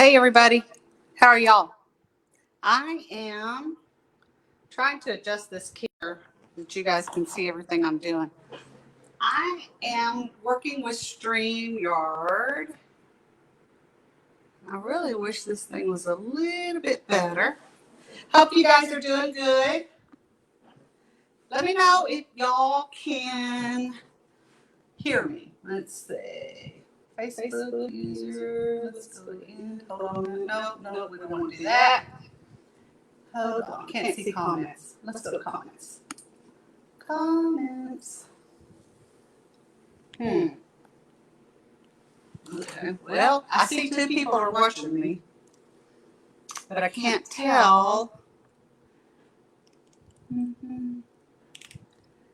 Hey everybody, how are y'all? I am trying to adjust this camera that you guys can see everything I'm doing. I am working with StreamYard. I really wish this thing was a little bit better. Hope you guys are doing good. Let me know if y'all can hear me. Let's see. Facebook user. Let's go in. Hold on. No, we don't want to do that. Hold on. Can't see comments. Let's go to comments. Comments. Okay. Well, I see 2 people are watching me, but I can't tell.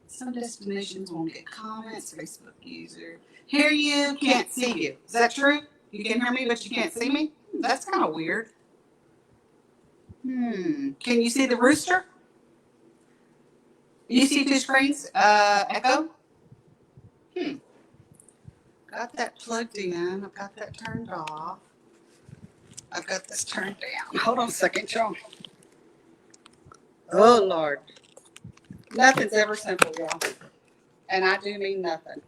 Some destinations won't get comments. Facebook user. Hear you, can't see you. Is that true? You can hear me, but you can't see me? That's kind of weird. Can you see the rooster? You see 2 screens? Echo? Got that plugged in. I've got that turned off. I've got this turned down. Hold on a second, y'all. Oh, Lord. Nothing's ever simple, y'all. And I do mean nothing.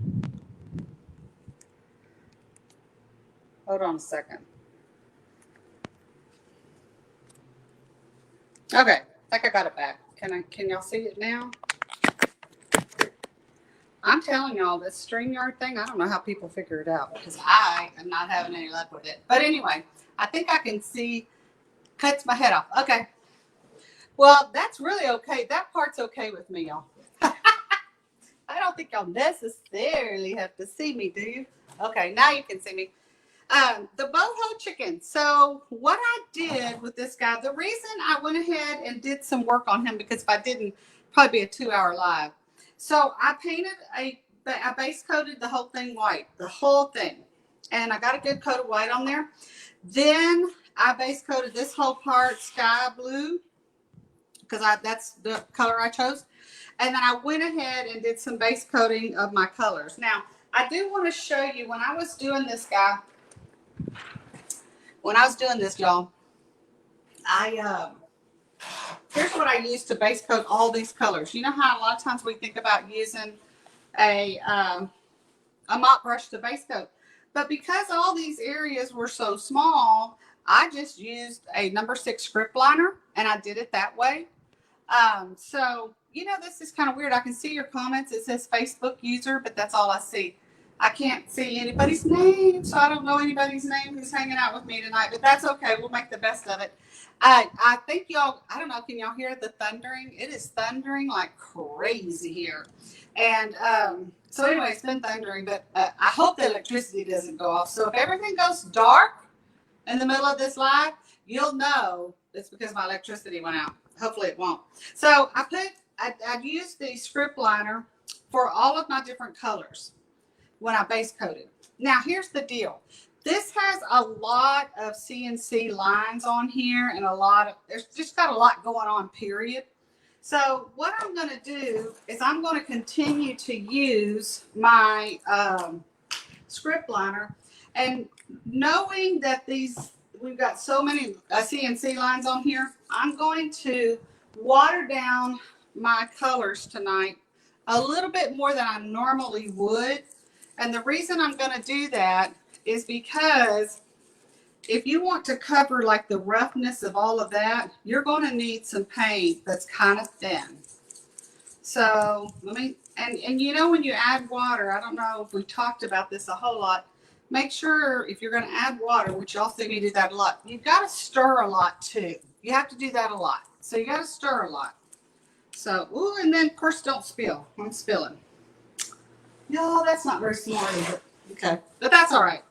Hold on a second. Okay, I think I got it back. Can y'all see it now? I'm telling y'all, this StreamYard thing, I don't know how people figure it out because I am not having any luck with it. But anyway, I think I can see, cuts my head off. Okay. Well, that's really okay. That part's okay with me, y'all. I don't think y'all necessarily have to see me, do you? Okay, now you can see me. The boho chicken. So what I did with this guy, the reason I went ahead and did some work on him, because if I didn't, probably be a 2-hour live. So I painted I base coated the whole thing white, the whole thing. And I got a good coat of white on there. Then I base coated this whole part sky blue, because that's the color I chose. And then I went ahead and did some base coating of my colors. Now, I do want to show you when I was doing this guy, y'all, here's what I used to base coat all these colors. You know how a lot of times we think about using a mop brush to base coat. But because all these areas were so small, I just used a number 6 script liner, and I did it that way. So, you know, this is kind of weird. I can see your comments. It says Facebook user, but that's all I see. I can't see anybody's name, so I don't know anybody's name who's hanging out with me tonight, but that's okay. We'll make the best of it. I think y'all, I don't know, can y'all hear the thundering? It is thundering like crazy here. And so anyway, it's been thundering, but I hope the electricity doesn't go off. So if everything goes dark in the middle of this live, you'll know it's because my electricity went out. Hopefully it won't. So I used the script liner for all of my different colors when I base coated. Now here's the deal. This has a lot of CNC lines on here, and there's just got a lot going on, period. So what I'm going to do is I'm going to continue to use my script liner, and knowing that we've got so many CNC lines on here, I'm going to water down my colors tonight a little bit more than I normally would. And the reason I'm going to do that is because if you want to cover like the roughness of all of that, you're going to need some paint that's kind of thin. So and you know, when you add water, I don't know if we talked about this a whole lot, make sure if you're going to add water, which y'all see me do that a lot, you've got to stir a lot too. You have to do that a lot. So you got to stir a lot. So, ooh, and then of course don't spill. I'm spilling. No, that's not very smart, is it? Okay, but that's all right.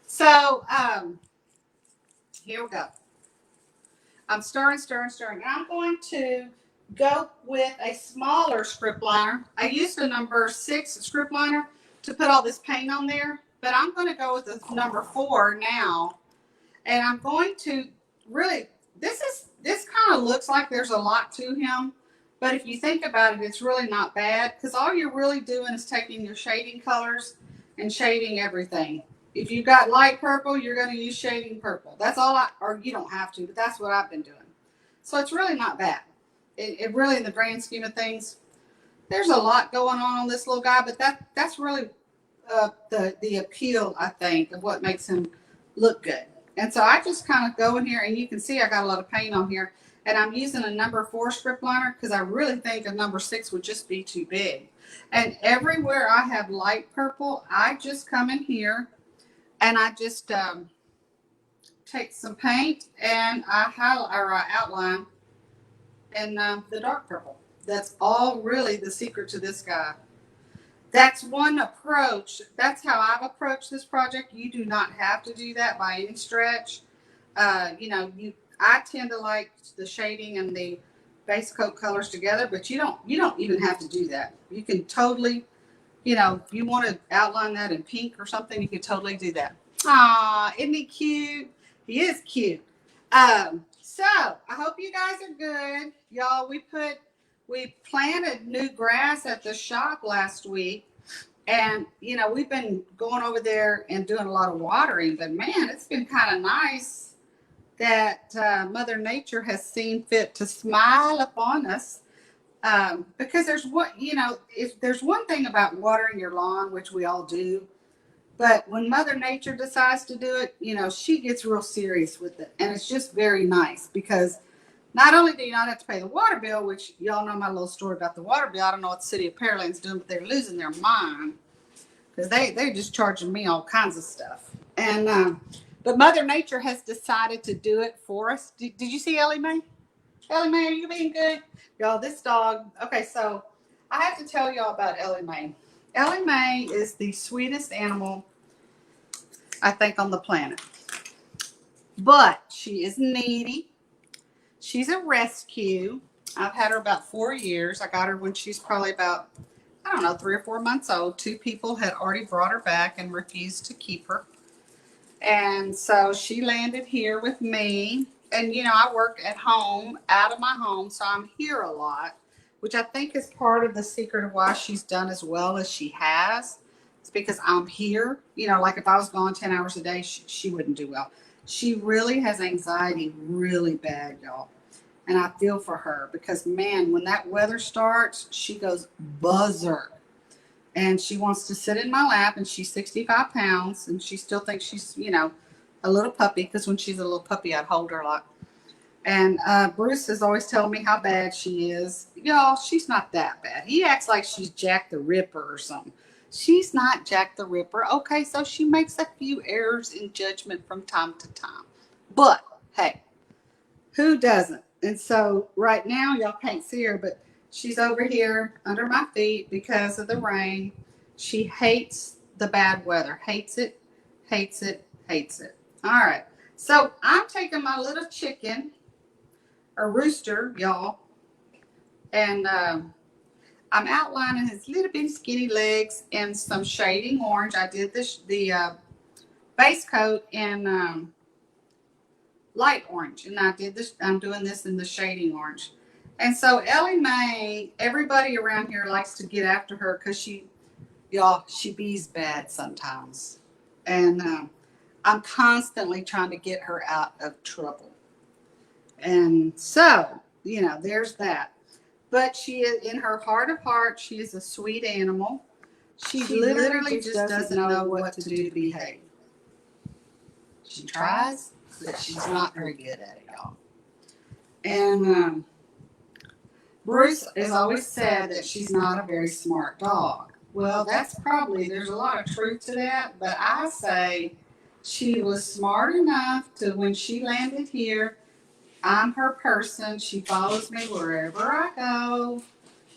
So, here we go. I'm stirring. And I'm going to go with a smaller script liner. I used a number 6 script liner to put all this paint on there, but I'm going to go with the number 4 now. And I'm going to really, this kind of looks like there's a lot to him. But if you think about it, it's really not bad, because all you're really doing is taking your shading colors and shading everything. If you've got light purple, you're going to use shading purple. That's all or you don't have to, but that's what I've been doing. So it's really not bad. It really, in the grand scheme of things, there's a lot going on this little guy, but that's really the appeal, I think, of what makes him look good. And so I just kind of go in here, and you can see I got a lot of paint on here, and I'm using a number 4 strip liner because I really think a number 6 would just be too big. And everywhere I have light purple, I just come in here and I just take some paint and I highlight or I outline in the dark purple. That's all really the secret to this guy. That's one approach. That's how I've approached this project. You do not have to do that by any stretch. You know, I tend to like the shading and the base coat colors together, but you don't even have to do that. You can totally, you know, if you want to outline that in pink or something, you can totally do that. Aw, isn't he cute? He is cute. So I hope you guys are good. Y'all, we planted new grass at the shop last week, and you know, we've been going over there and doing a lot of watering, but man, it's been kind of nice that Mother Nature has seen fit to smile upon us, because there's what, you know, if there's one thing about watering your lawn, which we all do, but when Mother Nature decides to do it, you know, she gets real serious with it, and it's just very nice because not only do you not have to pay the water bill, which y'all know my little story about the water bill. I don't know what the city of Pearland's doing, but they're losing their mind because they're just charging me all kinds of stuff. And but Mother Nature has decided to do it for us. Did you see Ellie Mae? Ellie Mae, are you being good? Y'all, this dog. Okay, so I have to tell y'all about Ellie Mae. Ellie Mae is the sweetest animal, I think, on the planet. But she is needy. She's a rescue. I've had her about 4 years. I got her when she's probably about, I don't know, 3 or 4 months old. 2 people had already brought her back and refused to keep her. And so she landed here with me. And, you know, I work at home, out of my home, so I'm here a lot, which I think is part of the secret of why she's done as well as she has. It's because I'm here. You know, like if I was gone 10 hours a day, she wouldn't do well. She really has anxiety really bad, y'all. And I feel for her because, man, when that weather starts, she goes berserk. And she wants to sit in my lap, and she's 65 pounds, and she still thinks she's, you know, a little puppy, because when she's a little puppy, I'd hold her a lot. And Bruce is always telling me how bad she is. Y'all, she's not that bad. He acts like she's Jack the Ripper or something. She's not Jack the Ripper. Okay, so she makes a few errors in judgment from time to time. But, hey, who doesn't? And so right now, y'all can't see her, but she's over here under my feet because of the rain. She hates the bad weather. Hates it, hates it, hates it. All right. So I'm taking my little chicken, or rooster, y'all, and I'm outlining his little bitty skinny legs in some shading orange. I did the base coat in light orange, and I'm doing this in the shading orange. And so Ellie Mae, everybody around here likes to get after her because she bees bad sometimes. And I'm constantly trying to get her out of trouble. And so, you know, there's that. But she is, in her heart of hearts, she is a sweet animal. She literally just doesn't know what to do to behave. She tries, but she's not very good at it, y'all. And Bruce has always said that she's not a very smart dog. Well, there's a lot of truth to that, but I say she was smart enough to, when she landed here, I'm her person. She follows me wherever I go,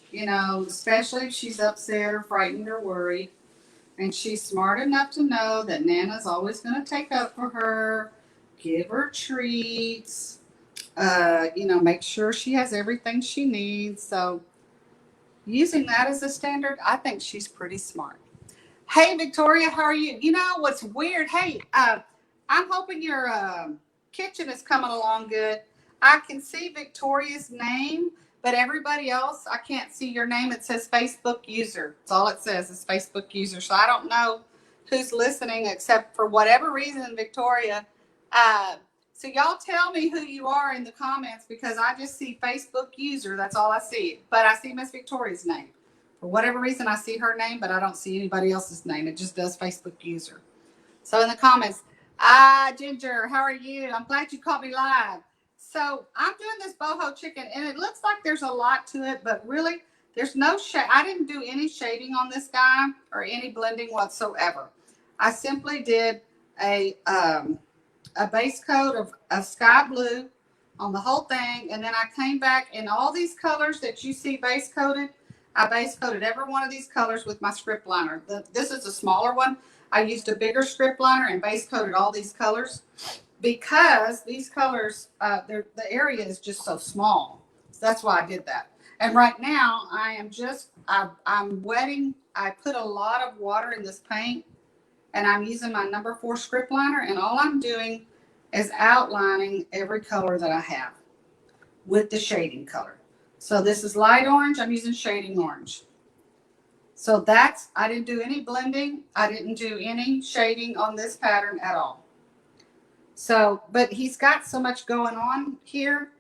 you know, especially if she's upset or frightened or worried. And she's smart enough to know that Nana's always going to take up for her, give her treats, you know, make sure she has everything she needs. So using that as a standard, I think she's pretty smart. Hey, Victoria, how are you? You know what's weird? Hey, I'm hoping your kitchen is coming along good. I can see Victoria's name, but everybody else, I can't see your name. It says Facebook user. That's all it says is Facebook user. So I don't know who's listening, except for whatever reason, Victoria. So y'all tell me who you are in the comments, because I just see Facebook user. That's all I see. But I see Miss Victoria's name. For whatever reason, I see her name, but I don't see anybody else's name. It just does Facebook user. So in the comments, Ginger, how are you? I'm glad you caught me live. So I'm doing this boho chicken, and it looks like there's a lot to it, but really there's no shade. I didn't do any shading on this guy or any blending whatsoever. I simply did a base coat of sky blue on the whole thing, and then I came back in all these colors that you see base coated. I base coated every one of these colors with my script liner. This is a smaller one. I used a bigger script liner and base coated all these colors, because these colors, the area is just so small. So that's why I did that. And right now I'm wetting. I put a lot of water in this paint, and I'm using my number 4 script liner, and all I'm doing is outlining every color that I have with the shading color. So this is light orange. I'm using shading orange. So I didn't do any blending. I didn't do any shading on this pattern at all. So, but he's got so much going on here,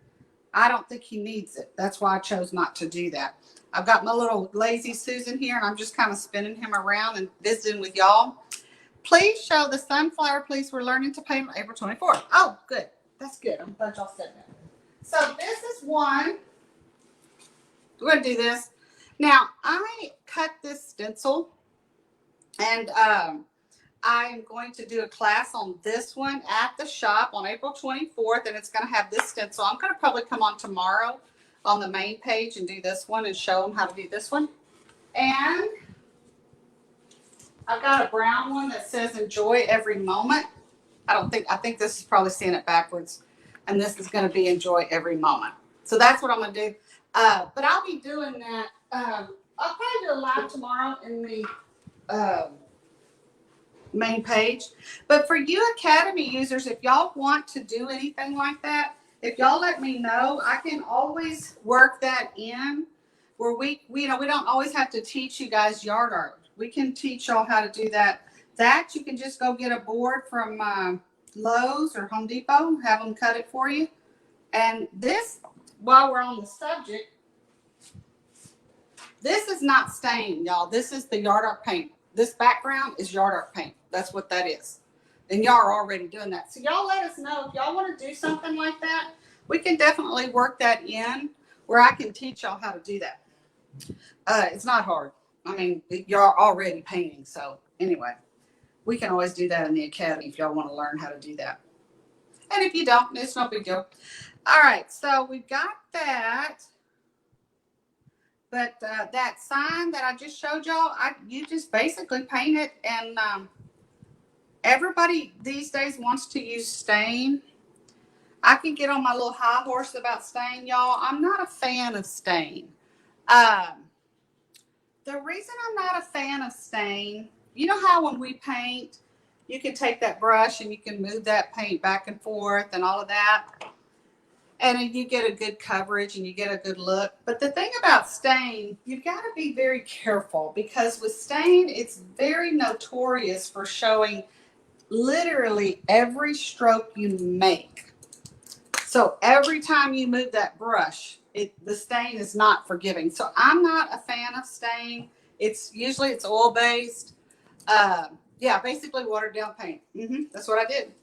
I don't think he needs it. That's why I chose not to do that. I've got my little lazy Susan here, and I'm just kind of spinning him around and visiting with y'all. Please show the sunflower, please. We're learning to paint on April 24th. Oh, good. That's good. I'm glad y'all said that. So this is one. We're going to do this. Now, I cut this stencil, and I am going to do a class on this one at the shop on April 24th, and it's going to have this stencil. I'm going to probably come on tomorrow on the main page and do this one and show them how to do this one. And I've got a brown one that says enjoy every moment. I think this is probably seeing it backwards, and this is going to be enjoy every moment. So that's what I'm going to do. But I'll be doing that. I'll probably do a live tomorrow in the main page. But for you Academy users, if y'all want to do anything like that, if y'all let me know, I can always work that in where we don't always have to teach you guys yard art. We can teach y'all how to do that. That you can just go get a board from Lowe's or Home Depot, have them cut it for you. And this, while we're on the subject, this is not stain, y'all. This is the yard art paint. This background is yard art paint. That's what that is. And y'all are already doing that. So y'all let us know if y'all want to do something like that. We can definitely work that in where I can teach y'all how to do that. It's not hard. I mean, you're already painting. So anyway, we can always do that in the Academy if y'all want to learn how to do that. And if you don't, it's no big deal. All right, so we've got that. But that sign that I just showed y'all, you just basically paint it. And everybody these days wants to use stain. I can get on my little high horse about stain, y'all. I'm not a fan of stain. The reason I'm not a fan of stain, you know how when we paint, you can take that brush and you can move that paint back and forth and all of that. And you get a good coverage and you get a good look. But the thing about stain, you've got to be very careful, because with stain, it's very notorious for showing literally every stroke you make. So every time you move that brush, the stain is not forgiving. So I'm not a fan of stain. Usually it's oil based. Yeah, basically watered down paint. That's what I did.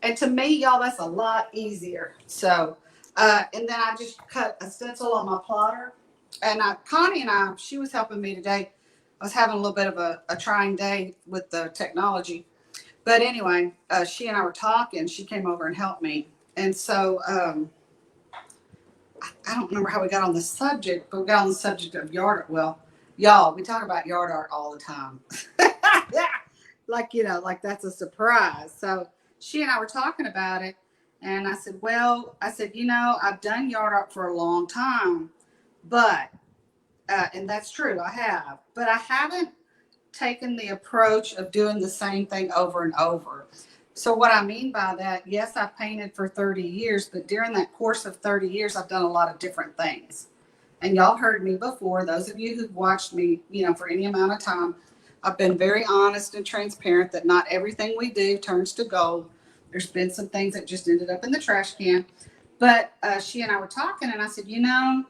And to me, y'all, that's a lot easier. So, and then I just cut a stencil on my plotter. And Connie and she was helping me today. I was having a little bit of a trying day with the technology. But anyway, she and I were talking. She came over and helped me. And so, I don't remember how we got on the subject, but we got on the subject of yard art. Well, y'all, we talk about yard art all the time. Like that's a surprise. So she and I were talking about it, and I said, I've done yard art for a long time, but, and that's true, I have, but I haven't taken the approach of doing the same thing over and over. So what I mean by that, yes, I've painted for 30 years, but during that course of 30 years, I've done a lot of different things. And y'all heard me before, those of you who've watched me, for any amount of time, I've been very honest and transparent that not everything we do turns to gold. There's been some things that just ended up in the trash can. But she and I were talking, and I said, you know,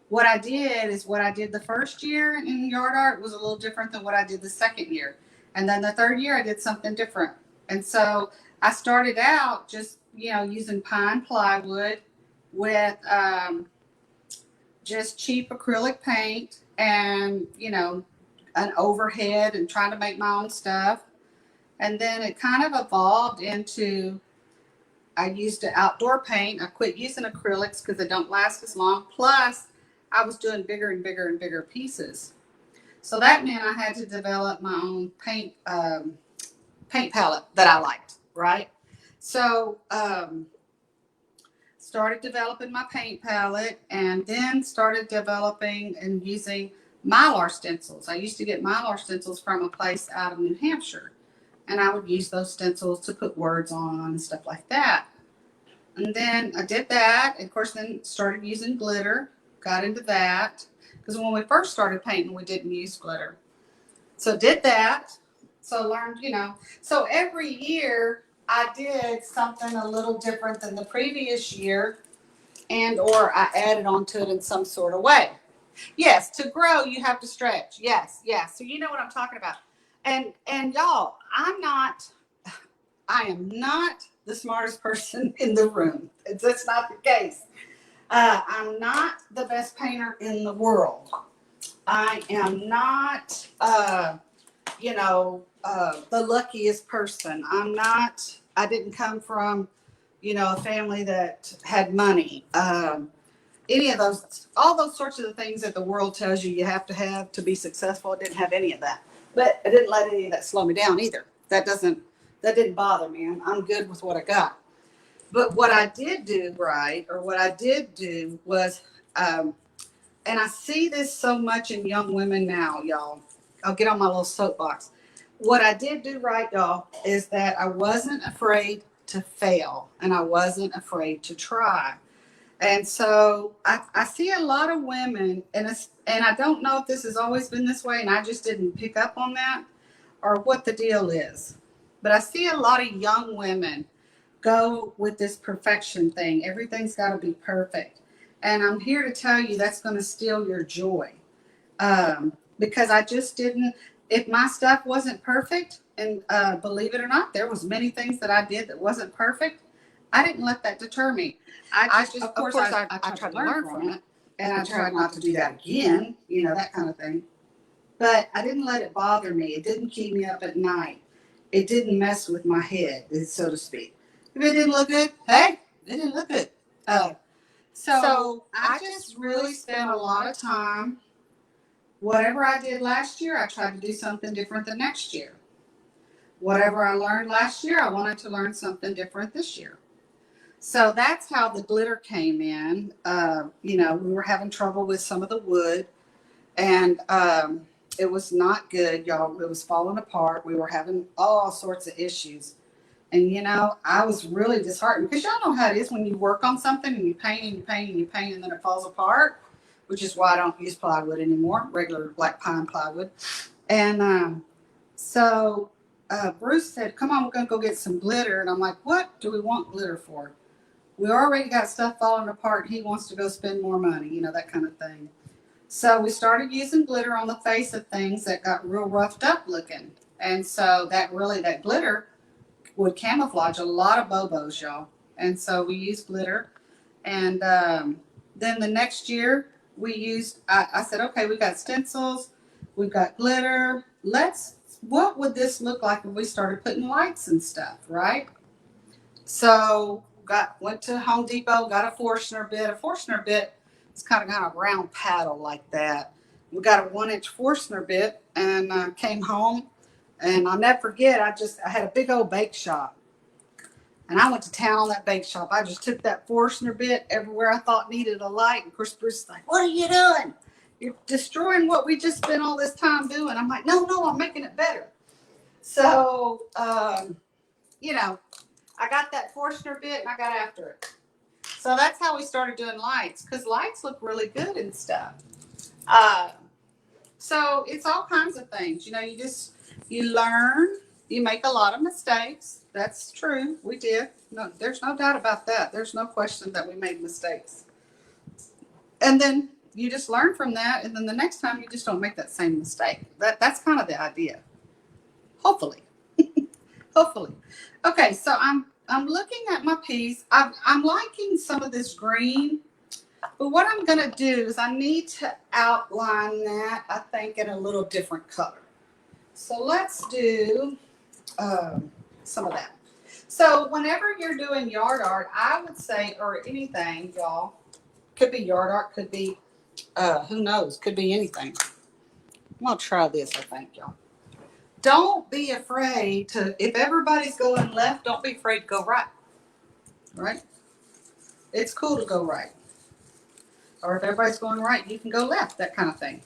what I did is what I did the first year in yard art was a little different than what I did the second year. And then the third year I did something different. And so I started out just, you know, using pine plywood with just cheap acrylic paint and, you know, an overhead and trying to make my own stuff. And then it kind of evolved into, I used an outdoor paint. I quit using acrylics because they don't last as long. Plus, I was doing bigger and bigger and bigger pieces. So that meant I had to develop my own paint palette that I liked, right? So started developing my paint palette, and then started developing and using Mylar stencils. I used to get Mylar stencils from a place out of New Hampshire, and I would use those stencils to put words on and stuff like that. And then I did that, and of course then started using glitter. Got into that because when we first started painting, we didn't use glitter. So did that. So learned, you know. So every year I did something a little different than the previous year, and or I added on to it in some sort of way. Yes, to grow you have to stretch. Yes, yes. So you know what I'm talking about. And y'all, I am not the smartest person in the room. That's not the case. I'm not the best painter in the world. I am not, the luckiest person. I didn't come from, you know, a family that had money. Any of those, all those sorts of things that the world tells you have to be successful. I didn't have any of that. But I didn't let any of that slow me down either. That didn't bother me. I'm good with what I got. But what I did do right, or what I did do was, and I see this so much in young women now, y'all. I'll get on my little soapbox. What I did do right, y'all, is that I wasn't afraid to fail, and I wasn't afraid to try. And so I see a lot of women, and I don't know if this has always been this way, and I just didn't pick up on that, or what the deal is. But I see a lot of young women go with this perfection thing. Everything's got to be perfect. And I'm here to tell you that's going to steal your joy. Because I just didn't, if my stuff wasn't perfect, and believe it or not, there was many things that I did that wasn't perfect. I didn't let that deter me. I tried to learn from it, and I tried not to do that again, you know, that kind of thing. But I didn't let it bother me. It didn't keep me up at night. It didn't mess with my head, so to speak. If it didn't look good, hey, it didn't look good. So I just really spent a lot of time. Whatever I did last year, I tried to do something different the next year. Whatever I learned last year, I wanted to learn something different this year. So that's how the glitter came in. We were having trouble with some of the wood, and it was not good, y'all. It was falling apart. We were having all sorts of issues. And, you know, I was really disheartened because y'all know how it is when you work on something and you paint and you paint and you paint and then it falls apart, which is why I don't use plywood anymore, regular black pine plywood. And so Bruce said, come on, we're going to go get some glitter. And I'm like, what do we want glitter for? We already got stuff falling apart. He wants to go spend more money, you know, that kind of thing. So we started using glitter on the face of things that got real roughed up looking. And so that glitter would camouflage a lot of bobos, y'all. And so we used glitter. And then the next year we used, I said, okay, we got stencils, we've got glitter. What would this look like if we started putting lights and stuff, right? So went to Home Depot, got a Forstner bit. A Forstner bit is kind of a round paddle like that. We got a 1-inch Forstner bit, and came home. And I'll never forget, I had a big old bake shop. And I went to town on that bake shop. I just took that Forstner bit everywhere I thought needed a light. And of course, Bruce is like, what are you doing? You're destroying what we just spent all this time doing. I'm like, no, I'm making it better. So, I got that Forstner bit and I got after it. So that's how we started doing lights, because lights look really good and stuff. So it's all kinds of things. You know, you learn, you make a lot of mistakes. That's true. We did. No, there's no doubt about that. There's no question that we made mistakes. And then you just learn from that, and then the next time you just don't make that same mistake. That's kind of the idea. Hopefully. Hopefully. Okay, so I'm looking at my piece. I'm liking some of this green. But what I'm going to do is I need to outline that, I think, in a little different color. So let's do some of that. So whenever you're doing yard art, I would say, or anything, y'all, could be yard art, could be, who knows, could be anything. I'm going to try this, I think, y'all. Don't be afraid to, if everybody's going left, don't be afraid to go right. Right? It's cool to go right. Or if everybody's going right, you can go left, that kind of thing.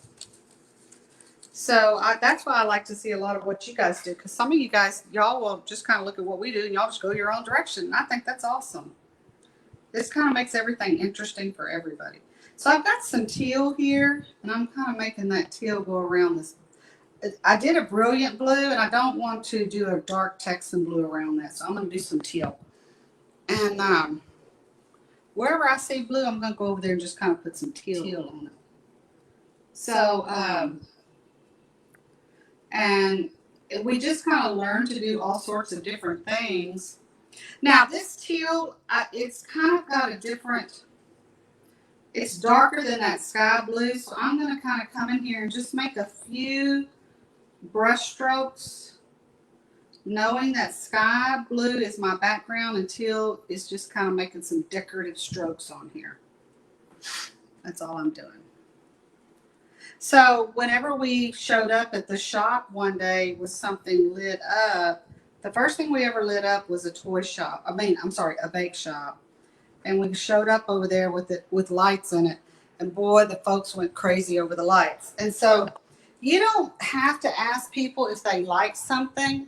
So that's why I like to see a lot of what you guys do, because some of you guys, y'all will just kind of look at what we do and y'all just go your own direction. And I think that's awesome. This kind of makes everything interesting for everybody. So I've got some teal here, and I'm kind of making that teal go around this. I did a brilliant blue, and I don't want to do a dark Texan blue around that, so I'm going to do some teal. And wherever I see blue, I'm going to go over there and just kind of put some teal on it. So, and we just kind of learn to do all sorts of different things. Now, this teal, it's kind of got a different, it's darker than that sky blue. So I'm going to kind of come in here and just make a few brush strokes, knowing that sky blue is my background and teal is just kind of making some decorative strokes on here. That's all I'm doing. So whenever we showed up at the shop one day with something lit up, the first thing we ever lit up was a toy shop. A bake shop. And we showed up over there with lights in it. And boy, the folks went crazy over the lights. And so you don't have to ask people if they like something.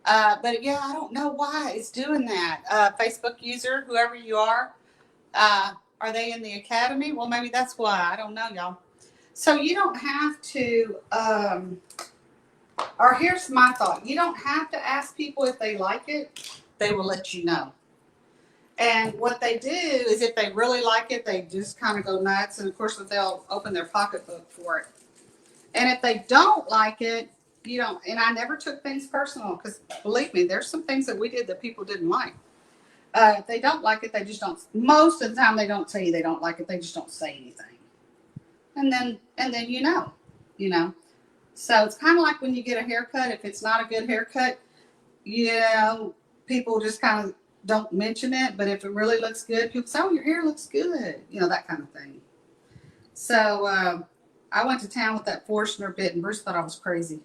But yeah, I don't know why it's doing that. Facebook user, whoever you are they in the academy? Well, maybe that's why. I don't know, y'all. So you don't have to, or here's my thought. You don't have to ask people if they like it. They will let you know. And what they do is if they really like it, they just kind of go nuts. And of course, they'll open their pocketbook for it. And if they don't like it, you don't, and I never took things personal, because believe me, there's some things that we did that people didn't like. If they don't like it, they just don't, most of the time they don't tell you they don't like it, they just don't say anything. And then you know. So it's kind of like when you get a haircut, if it's not a good haircut, people just kind of don't mention it, but if it really looks good, people say, oh, your hair looks good, that kind of thing. So I went to town with that Forstner bit, and Bruce thought I was crazy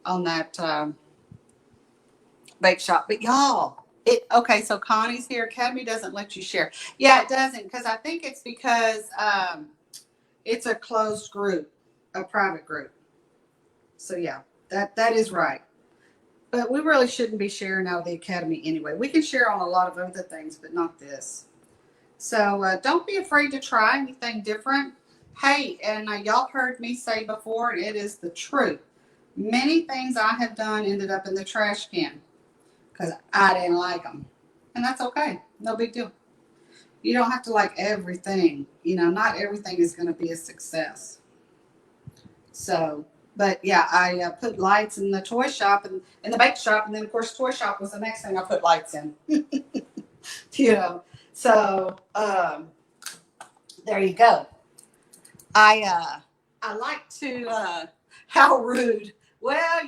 on that bake shop. But y'all, okay, so Connie's here. Academy doesn't let you share. Yeah, it doesn't, because I think it's because it's a closed group, a private group. So yeah, that is right. But we really shouldn't be sharing out of the Academy anyway. We can share on a lot of other things, but not this. So don't be afraid to try anything different. Hey, and y'all heard me say before, it is the truth. Many things I have done ended up in the trash can because I didn't like them. And that's okay. No big deal. You don't have to like everything. Not everything is going to be a success. So, but yeah, I put lights in the toy shop and in the bake shop. And then, of course, toy shop was the next thing I put lights in. So there you go. I like to, how rude. Well,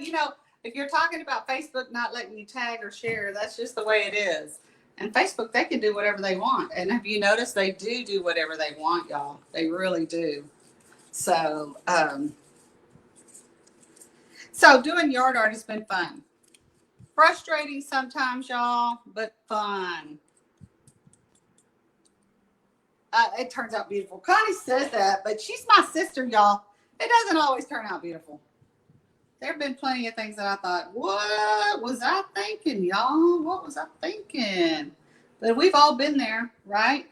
if you're talking about Facebook not letting you tag or share, that's just the way it is. And Facebook, they can do whatever they want. And have you noticed they do whatever they want, y'all? They really do. So, so doing yard art has been fun. Frustrating sometimes, y'all, but fun. It turns out beautiful. Connie says that, but she's my sister, y'all. It doesn't always turn out beautiful. There have been plenty of things that I thought, what was I thinking, y'all? What was I thinking? But we've all been there, right?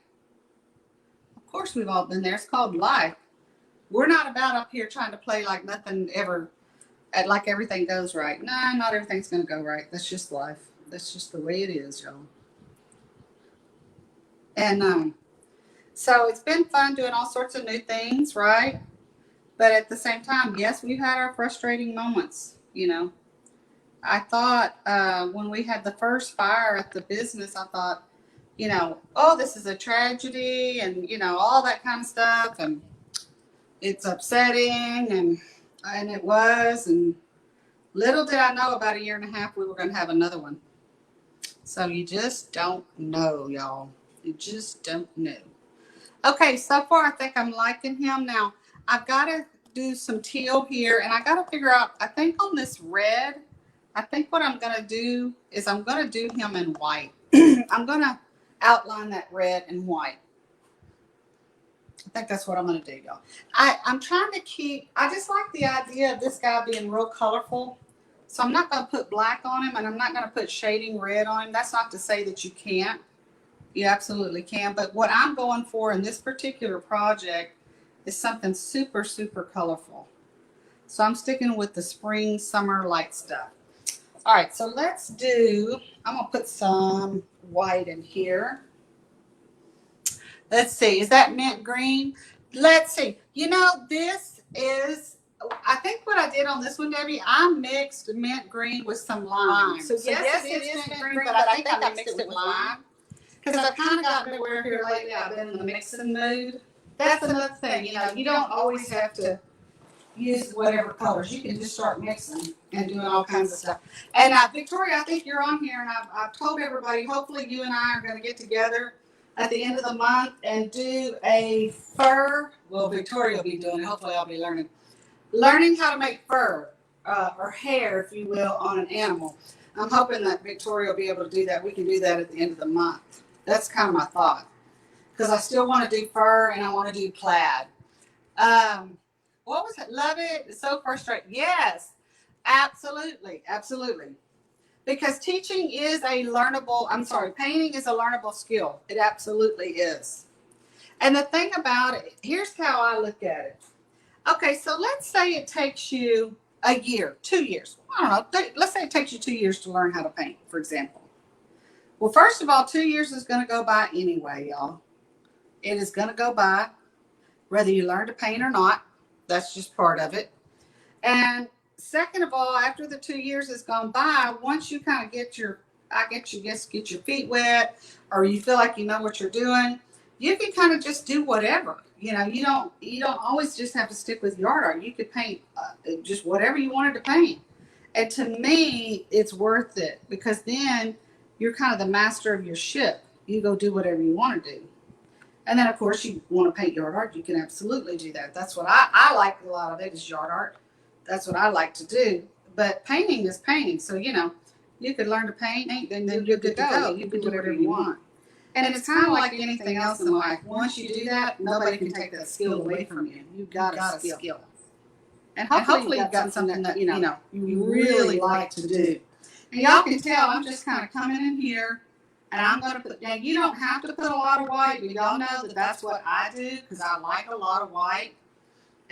Of course we've all been there. It's called life. We're not about up here trying to play like nothing ever, like everything goes right. No, not everything's going to go right. That's just life. That's just the way it is, y'all. And so it's been fun doing all sorts of new things, right? But at the same time, yes, we've had our frustrating moments, you know. I thought when we had the first fire at the business, I thought, you know, oh, this is a tragedy and, you know, all that kind of stuff. And it's upsetting. And it was. And little did I know about a year and a half we were going to have another one. So you just don't know, y'all. You just don't know. Okay, so far I think I'm liking him. Now, I've got to do some teal here, and I got to figure out, I think on this red, I think what I'm going to do is I'm going to do him in white. I'm going to outline that red and white. I think that's what I'm going to do, y'all. I'm trying to keep, I just like the idea of this guy being real colorful. So I'm not going to put black on him, and I'm not going to put shading red on him. That's not to say that you can't. You absolutely can. But what I'm going for in this particular project is something super, super colorful. So I'm sticking with the spring, summer light stuff. All right, so let's do, I'm going to put some white in here. Let's see, is that mint green? Let's see. You know, this is, I think what I did on this one, Debbie, I mixed mint green with some lime. So yes, it is mint green, but I think I mixed it with lime. Because I've kind of gotten to where here lately I've been in the mixing mood. That's another thing, you know, you don't always have to use whatever colors. You can just start mixing and doing all kinds of stuff. And Victoria, I think you're on here, and I've told everybody, hopefully you and I are going to get together at the end of the month and do a fur. Well, Victoria will be doing it. Hopefully I'll be learning how to make fur or hair, if you will, on an animal. I'm hoping that Victoria will be able to do that. We can do that at the end of the month. That's kind of my thought. Because I still want to do fur and I want to do plaid. What was it? Love it. It's so frustrating. Yes, absolutely. Absolutely. Because teaching is a learnable, painting is a learnable skill. It absolutely is. And the thing about it, here's how I look at it. Okay, so let's say it takes you a year, 2 years. I don't know. Let's say it takes you 2 years to learn how to paint, for example. Well, first of all, 2 years is going to go by anyway, y'all. It is going to go by whether you learn to paint or not. That's just part of it. And second of all, after the 2 years has gone by, once you kind of get your feet wet, or you feel like you know what you're doing, you can kind of just do whatever. You know, you don't always just have to stick with yard art. You could paint just whatever you wanted to paint. And to me, it's worth it, because then you're kind of the master of your ship. You go do whatever you want to do. And then, of course, you want to paint yard art, you can absolutely do that. That's what I like. A lot of it is yard art. That's what I like to do. But painting is painting. So, you know, you could learn to paint, and then you're good to go. You can do whatever you want. And it's kind of like anything else in life. Once you do that, nobody can take that skill away from you. You've got a skill. And hopefully you've got something that, you know, you really like to do. And y'all can tell I'm just kind of coming in here. And I'm going to put, now you don't have to put a lot of white, but y'all know that that's what I do, because I like a lot of white.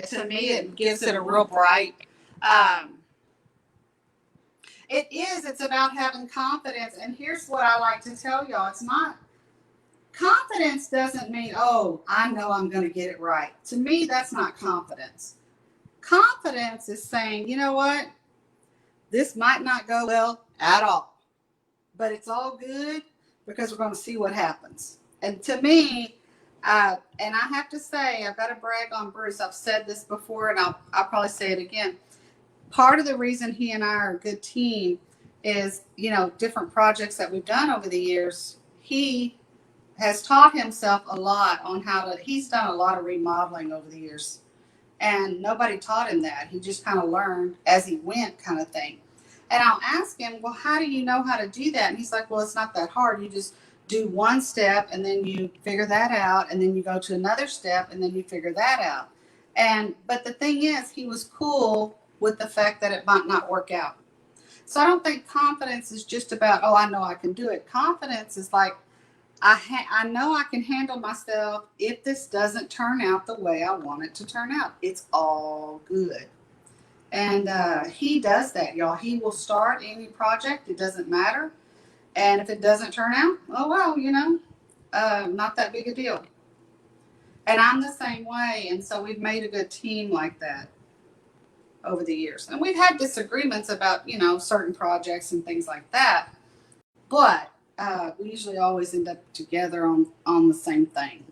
To me, it gives it a real bright. It's about having confidence. And here's what I like to tell y'all. It's not, confidence doesn't mean, oh, I know I'm going to get it right. To me, that's not confidence. Confidence is saying, you know what? This might not go well at all, but it's all good, because we're going to see what happens. And to me, and I have to say, I've got to brag on Bruce. I've said this before, and I'll probably say it again. Part of the reason he and I are a good team is, you know, different projects that we've done over the years. He has taught himself a lot on he's done a lot of remodeling over the years. And nobody taught him that. He just kind of learned as he went, kind of thing. And I'll ask him, well, how do you know how to do that? And he's like, well, it's not that hard. You just do one step, and then you figure that out, and then you go to another step, and then you figure that out. But the thing is, he was cool with the fact that it might not work out. So I don't think confidence is just about, oh, I know I can do it. Confidence is like, I know I can handle myself if this doesn't turn out the way I want it to turn out. It's all good. And he does that, y'all. He will start any project. It doesn't matter. And if it doesn't turn out, oh, well, not that big a deal. And I'm the same way. And so we've made a good team like that over the years. And we've had disagreements about, certain projects and things like that. But we usually always end up together on the same thing,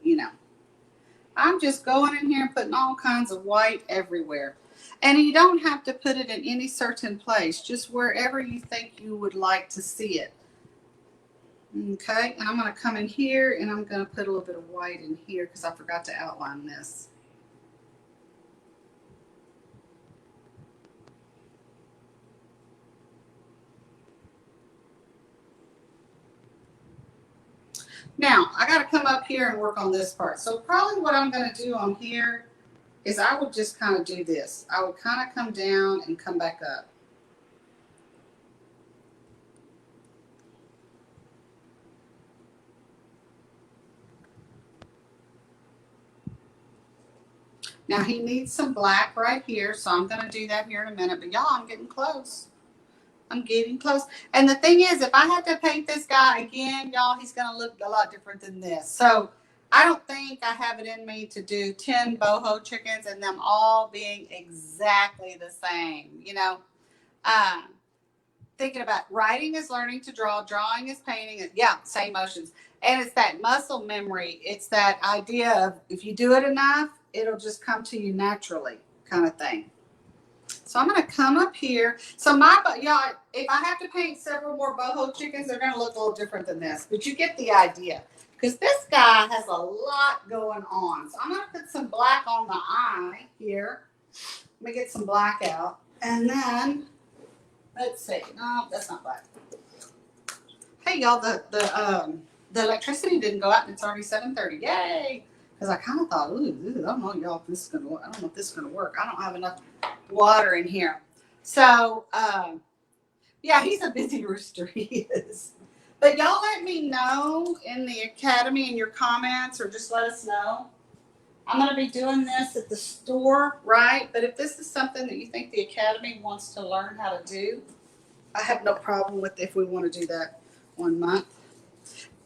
I'm just going in here and putting all kinds of white everywhere. And you don't have to put it in any certain place, just wherever you think you would like to see it. Okay, and I'm going to come in here and I'm going to put a little bit of white in here because I forgot to outline this. Now, I got to come up here and work on this part. So probably what I'm going to do on here is I would just kind of do this. I would kind of come down and come back up. Now he needs some black right here, so I'm going to do that here in a minute. But y'all, I'm getting close. I'm getting close. And the thing is, if I had to paint this guy again, y'all, he's going to look a lot different than this. So I don't think I have it in me to do 10 boho chickens and them all being exactly the same, Thinking about writing is learning to draw, drawing is painting. Yeah, same motions. And it's that muscle memory. It's that idea of if you do it enough, it'll just come to you naturally kind of thing. So I'm going to come up here. So y'all, if I have to paint several more boho chickens, they're going to look a little different than this. But you get the idea. Because this guy has a lot going on. So I'm going to put some black on the eye here. Let me get some black out. And then, let's see. No, that's not black. Hey, y'all, the electricity didn't go out and it's already 7:30. Yay! Because I kind of thought, ooh, I don't know, y'all, if this is gonna work. I don't know if this is gonna work. I don't have enough water in here. So, yeah, he's a busy rooster. He is. But y'all let me know in the academy in your comments, or just let us know. I'm gonna be doing this at the store, right? But if this is something that you think the academy wants to learn how to do, I have no problem with if we want to do that 1 month.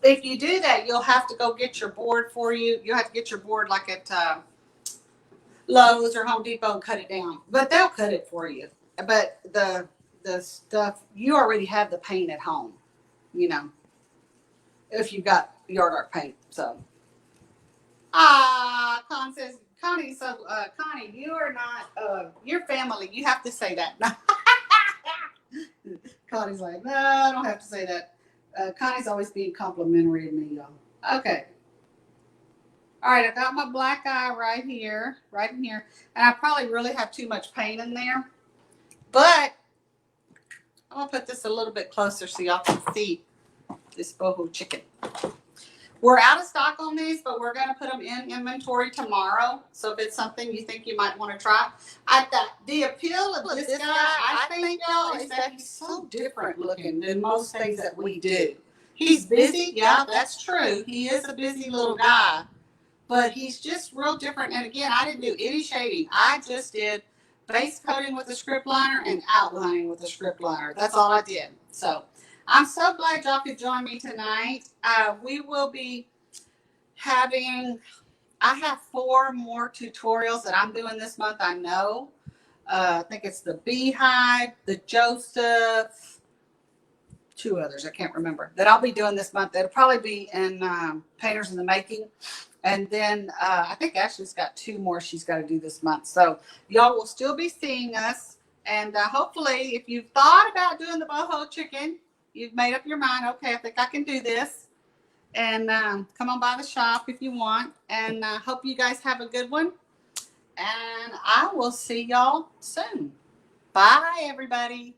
If you do that, you'll have to go get your board for you. You'll have to get your board like at Lowe's or Home Depot and cut it down. But they'll cut it for you. But the stuff, you already have the paint at home, if you got yard art paint. So, Con says, Connie, Connie, you are not, your family. You have to say that. Connie's like, no, I don't have to say that. Connie's always being complimentary to me, y'all. Okay. All right, I got my black eye right in here. And I probably really have too much paint in there. But I'm going to put this a little bit closer so y'all can see this boho chicken. We're out of stock on these, but we're going to put them in inventory tomorrow. So if it's something you think you might want to try. The appeal of this guy, I think, y'all, is that he's so different looking than most things that we do. He's busy. Yeah, that's true. He is a busy little guy. But he's just real different. And again, I didn't do any shading. I just did base coating with a script liner and outlining with a script liner. That's all I did. So I'm so glad y'all could join me tonight. We will be having, I have 4 more tutorials that I'm doing this month, I know. I think it's the Beehive, the Joseph, 2 others, I can't remember, that I'll be doing this month. It'll probably be in Painters in the Making. And then I think Ashley's got 2 more she's got to do this month. So y'all will still be seeing us. And hopefully, if you've thought about doing the boho chicken, you've made up your mind, okay, I think I can do this. And come on by the shop if you want. And hope you guys have a good one. And I will see y'all soon. Bye, everybody.